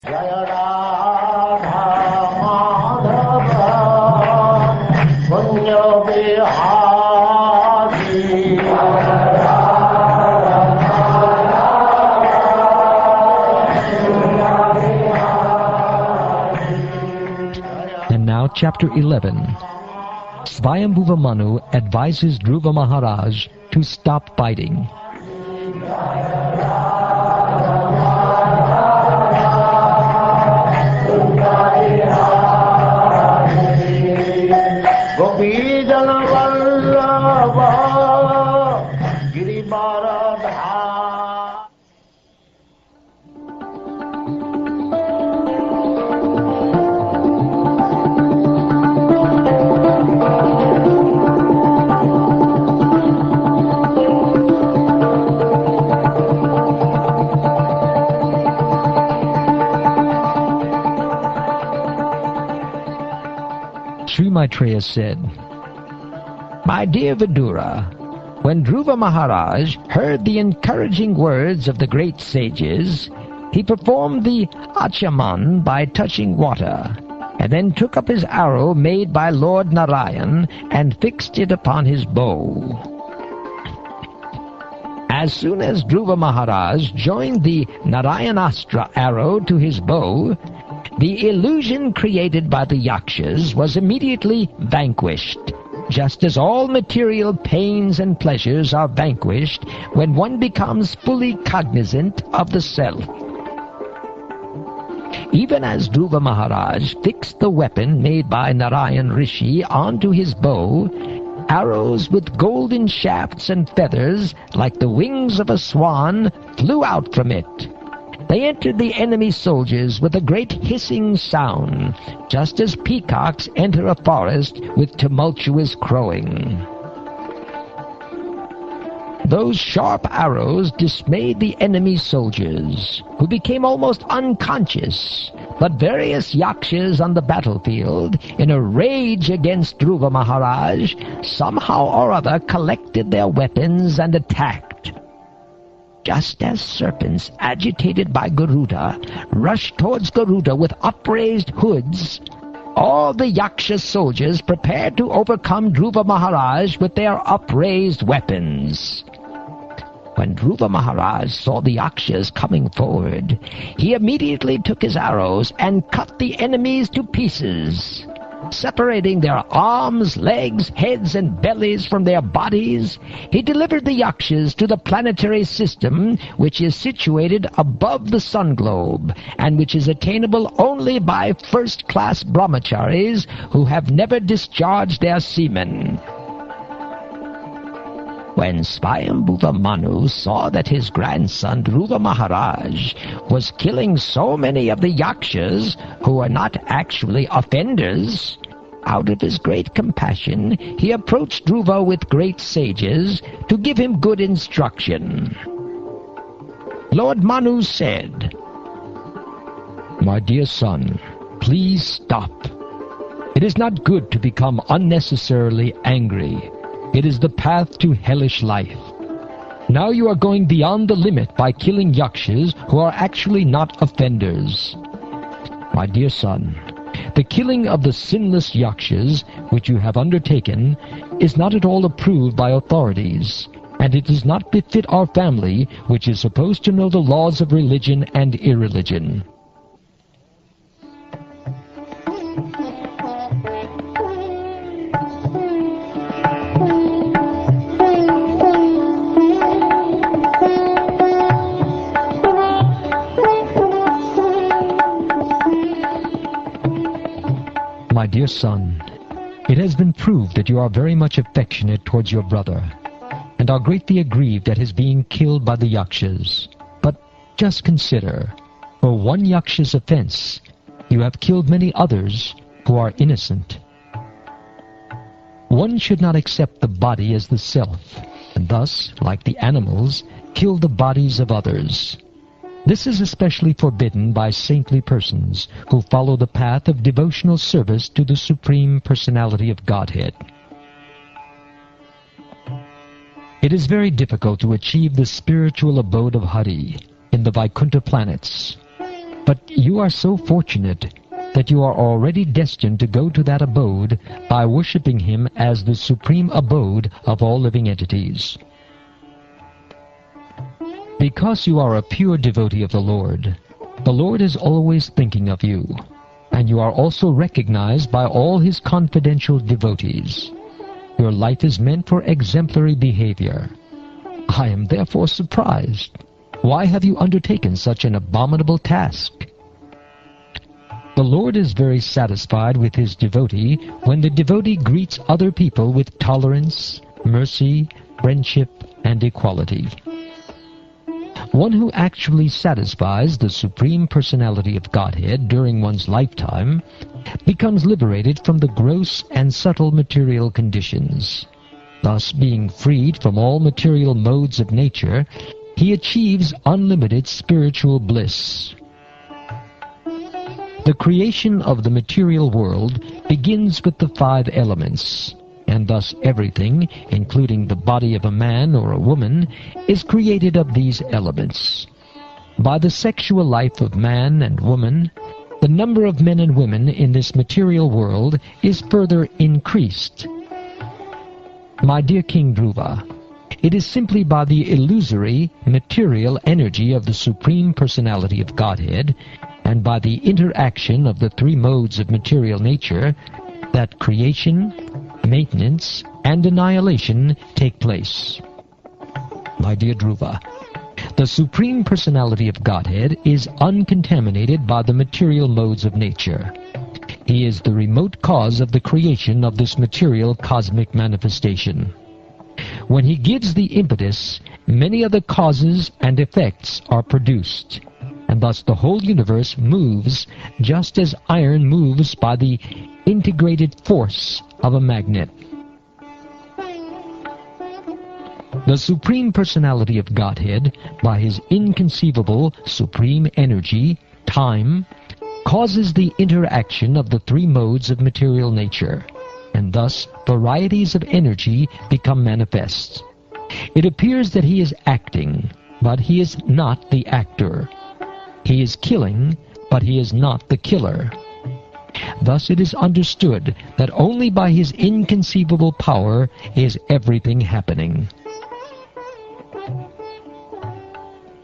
Jaya Radha Madhava Punya Vihari. And now Chapter 11. Svayambhuva Manu advises Dhruva Maharaj to stop fighting. Sri Maitreya said, "My dear Vidura, when Dhruva Maharaj heard the encouraging words of the great sages, he performed the achaman by touching water, and then took up his arrow made by Lord Narayan and fixed it upon his bow. As soon as Dhruva Maharaj joined the Narayanastra arrow to his bow, the illusion created by the Yakshas was immediately vanquished, just as all material pains and pleasures are vanquished when one becomes fully cognizant of the self. Even as Dhruva Maharaj fixed the weapon made by Narayan Rishi onto his bow, arrows with golden shafts and feathers, like the wings of a swan, flew out from it. They entered the enemy soldiers with a great hissing sound, just as peacocks enter a forest with tumultuous crowing. Those sharp arrows dismayed the enemy soldiers, who became almost unconscious, but various Yakshas on the battlefield, in a rage against Dhruva Maharaj, somehow or other collected their weapons and attacked. Just as serpents agitated by Garuda rushed towards Garuda with upraised hoods, all the Yaksha soldiers prepared to overcome Dhruva Maharaj with their upraised weapons. When Dhruva Maharaj saw the Yakshas coming forward, he immediately took his arrows and cut the enemies to pieces. Separating their arms, legs, heads, and bellies from their bodies, he delivered the Yakshas to the planetary system, which is situated above the sun globe, and which is attainable only by first-class brahmacharis who have never discharged their semen. When Svayambhuva Manu saw that his grandson Dhruva Maharaj was killing so many of the Yakshas who were not actually offenders, out of his great compassion he approached Dhruva with great sages to give him good instruction. Lord Manu said, "My dear son, please stop. It is not good to become unnecessarily angry. It is the path to hellish life. Now you are going beyond the limit by killing Yakshas who are actually not offenders. My dear son, the killing of the sinless Yakshas, which you have undertaken, is not at all approved by authorities, and it does not befit our family, which is supposed to know the laws of religion and irreligion." My dear son, it has been proved that you are very much affectionate towards your brother, and are greatly aggrieved at his being killed by the Yakshas. But just consider, for one Yaksha's offense, you have killed many others who are innocent. One should not accept the body as the self, and thus, like the animals, kill the bodies of others. This is especially forbidden by saintly persons who follow the path of devotional service to the Supreme Personality of Godhead. It is very difficult to achieve the spiritual abode of Hari in the Vaikuntha planets. But you are so fortunate that you are already destined to go to that abode by worshipping him as the supreme abode of all living entities. Because you are a pure devotee of the Lord is always thinking of you, and you are also recognized by all his confidential devotees. Your life is meant for exemplary behavior. I am therefore surprised. Why have you undertaken such an abominable task? The Lord is very satisfied with his devotee when the devotee greets other people with tolerance, mercy, friendship, and equality. One who actually satisfies the Supreme Personality of Godhead during one's lifetime becomes liberated from the gross and subtle material conditions. Thus, being freed from all material modes of nature, he achieves unlimited spiritual bliss. The creation of the material world begins with the 5 elements, and thus everything, including the body of a man or a woman, is created of these elements. By the sexual life of man and woman, the number of men and women in this material world is further increased. My dear King Dhruva, it is simply by the illusory material energy of the Supreme Personality of Godhead and by the interaction of the 3 modes of material nature that creation, maintenance, and annihilation take place. My dear Dhruva, the Supreme Personality of Godhead is uncontaminated by the material modes of nature. He is the remote cause of the creation of this material cosmic manifestation. When he gives the impetus, many other causes and effects are produced, and thus the whole universe moves just as iron moves by the integrated force of a magnet. The Supreme Personality of Godhead, by his inconceivable supreme energy, time, causes the interaction of the 3 modes of material nature, and thus varieties of energy become manifest. It appears that he is acting, but he is not the actor. He is killing, but he is not the killer. Thus it is understood that only by his inconceivable power is everything happening.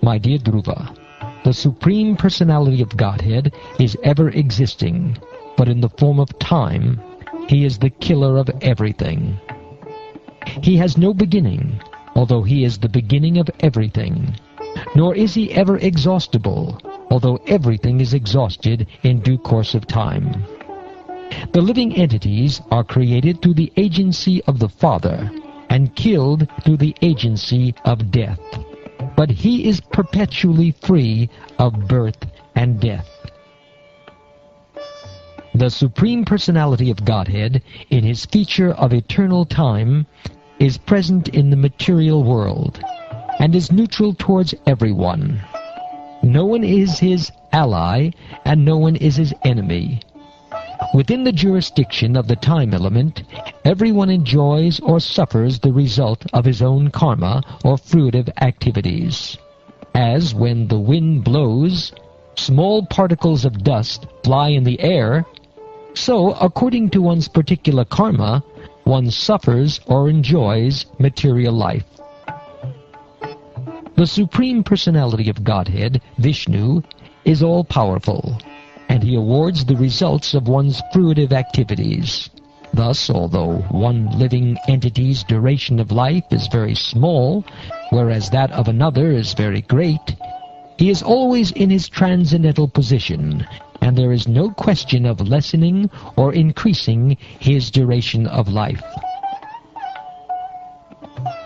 My dear Dhruva, the Supreme Personality of Godhead is ever existing, but in the form of time, he is the killer of everything. He has no beginning, although he is the beginning of everything, nor is he ever exhaustible, although everything is exhausted in due course of time. The living entities are created through the agency of the Father and killed through the agency of death. But he is perpetually free of birth and death. The Supreme Personality of Godhead, in his feature of eternal time, is present in the material world and is neutral towards everyone. No one is his ally and no one is his enemy. Within the jurisdiction of the time element, everyone enjoys or suffers the result of his own karma or fruitive activities. As when the wind blows, small particles of dust fly in the air, so according to one's particular karma, one suffers or enjoys material life. The Supreme Personality of Godhead, Vishnu, is all-powerful, and he awards the results of one's fruitive activities. Thus, although one living entity's duration of life is very small, whereas that of another is very great, he is always in his transcendental position, and there is no question of lessening or increasing his duration of life.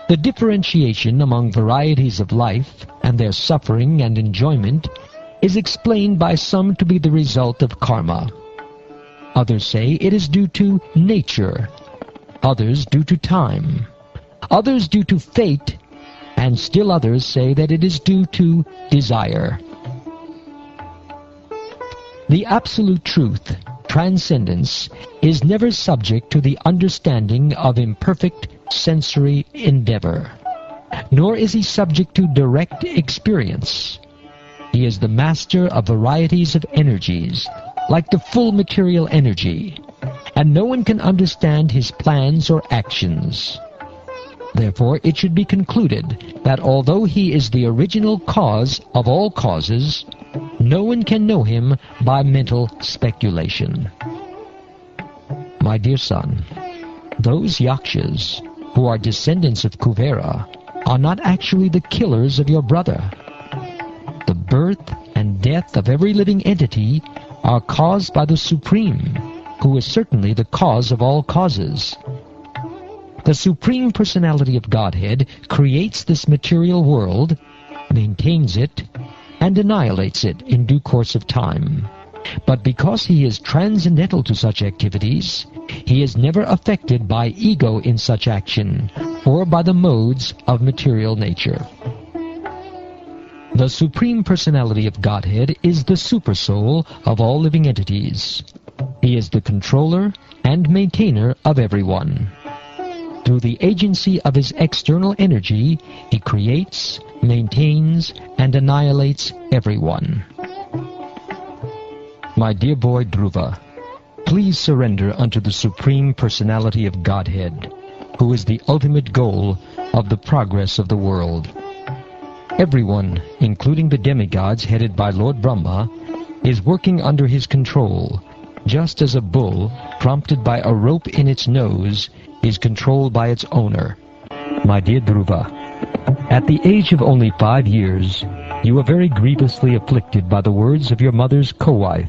The differentiation among varieties of life and their suffering and enjoyment is explained by some to be the result of karma. Others say it is due to nature, others due to time, others due to fate, and still others say that it is due to desire. The absolute truth, transcendence, is never subject to the understanding of imperfect sensory endeavor, nor is he subject to direct experience. He is the master of varieties of energies, like the full material energy, and no one can understand his plans or actions. Therefore, it should be concluded that although he is the original cause of all causes, no one can know him by mental speculation. My dear son, those Yakshas who are descendants of Kuvera are not actually the killers of your brother. The birth and death of every living entity are caused by the Supreme, who is certainly the cause of all causes. The Supreme Personality of Godhead creates this material world, maintains it, and annihilates it in due course of time. But because he is transcendental to such activities, he is never affected by ego in such action, or by the modes of material nature. The Supreme Personality of Godhead is the Supersoul of all living entities. He is the controller and maintainer of everyone. Through the agency of his external energy, he creates, maintains, and annihilates everyone. My dear boy Dhruva, please surrender unto the Supreme Personality of Godhead, who is the ultimate goal of the progress of the world. Everyone, including the demigods headed by Lord Brahma, is working under his control, just as a bull, prompted by a rope in its nose, is controlled by its owner. My dear Dhruva, at the age of only 5 years, you were very grievously afflicted by the words of your mother's co-wife,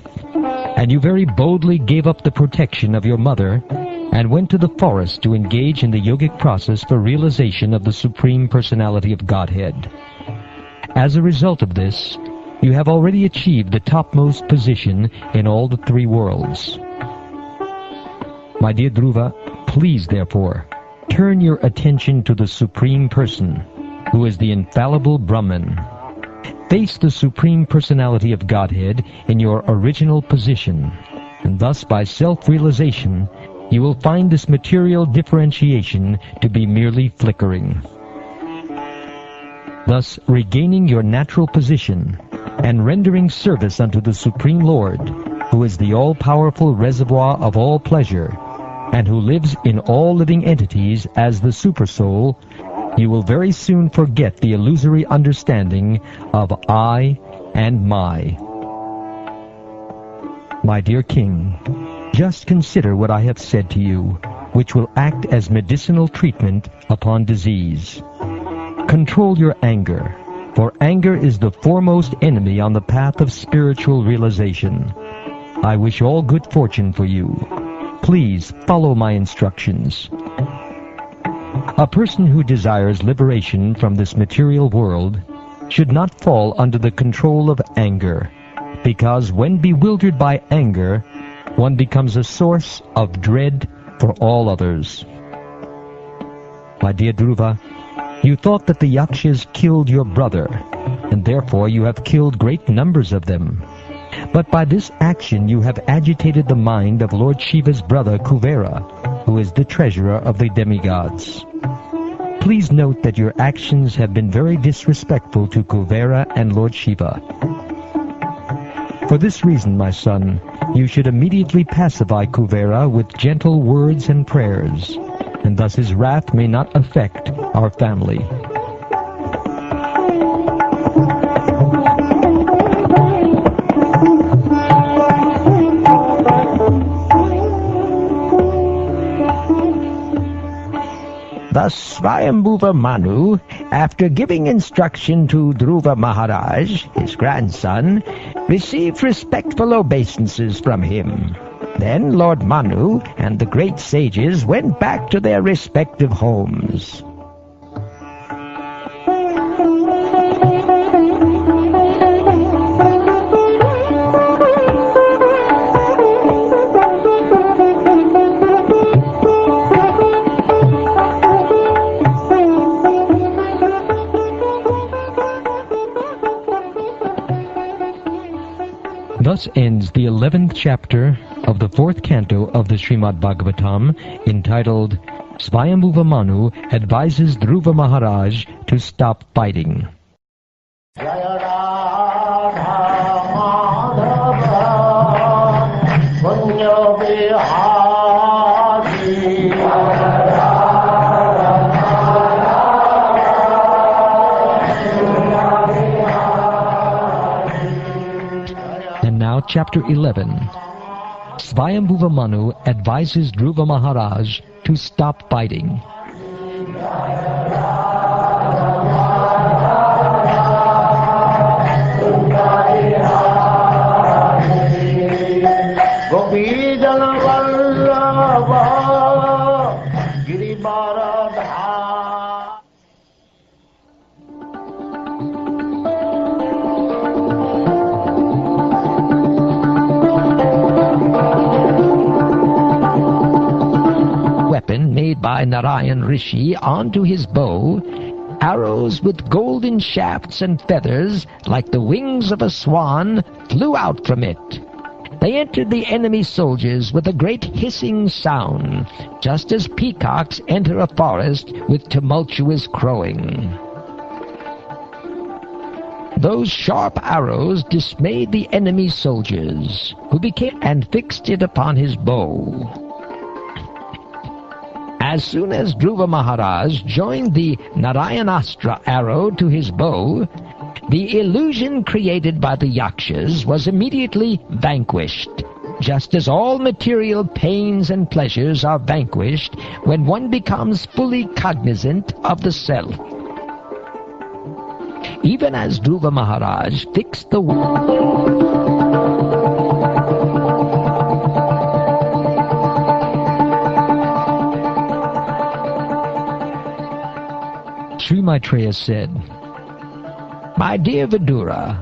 and you very boldly gave up the protection of your mother and went to the forest to engage in the yogic process for realization of the Supreme Personality of Godhead. As a result of this, you have already achieved the topmost position in all the 3 worlds. My dear Dhruva, please therefore, turn your attention to the Supreme Person, who is the infallible Brahman. Face the Supreme Personality of Godhead in your original position, and thus by self-realization, you will find this material differentiation to be merely flickering. Thus, regaining your natural position and rendering service unto the Supreme Lord, who is the all-powerful reservoir of all pleasure, and who lives in all living entities as the Supersoul, you will very soon forget the illusory understanding of I and my. My dear King, just consider what I have said to you, which will act as medicinal treatment upon disease. Control your anger, for anger is the foremost enemy on the path of spiritual realization. I wish all good fortune for you. Please follow my instructions. A person who desires liberation from this material world should not fall under the control of anger, because when bewildered by anger, one becomes a source of dread for all others. My dear Dhruva, you thought that the Yakshas killed your brother, and therefore you have killed great numbers of them. But by this action you have agitated the mind of Lord Shiva's brother Kuvera, who is the treasurer of the demigods. Please note that your actions have been very disrespectful to Kuvera and Lord Shiva. For this reason, my son, you should immediately pacify Kuvera with gentle words and prayers, and thus his wrath may not affect our family. Thus Svayambhuva Manu, after giving instruction to Dhruva Maharaj, his grandson, received respectful obeisances from him. Then Lord Manu and the great sages went back to their respective homes. Thus ends the 11th chapter of the 4th canto of the Srimad Bhagavatam, entitled Svayambhuva Manu advises Dhruva Maharaj to stop fighting. Jaya Radha And now chapter 11. Svayambhuva Manu advises Dhruva Maharaj to stop fighting. Weapon made by Narayan Rishi onto his bow, arrows with golden shafts and feathers like the wings of a swan flew out from it. They entered the enemy soldiers with a great hissing sound, just as peacocks enter a forest with tumultuous crowing. Those sharp arrows dismayed the enemy soldiers, who became and fixed it upon his bow. As soon as Dhruva Maharaj joined the Narayanastra arrow to his bow, the illusion created by the Yakshas was immediately vanquished, just as all material pains and pleasures are vanquished when one becomes fully cognizant of the self. Even as Dhruva Maharaj fixed the Sri Maitreya said, "My dear Vidura,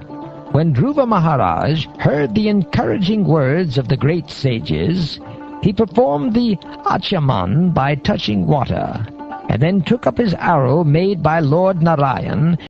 when Dhruva Maharaj heard the encouraging words of the great sages, he performed the achaman by touching water, and then took up his arrow made by Lord Narayan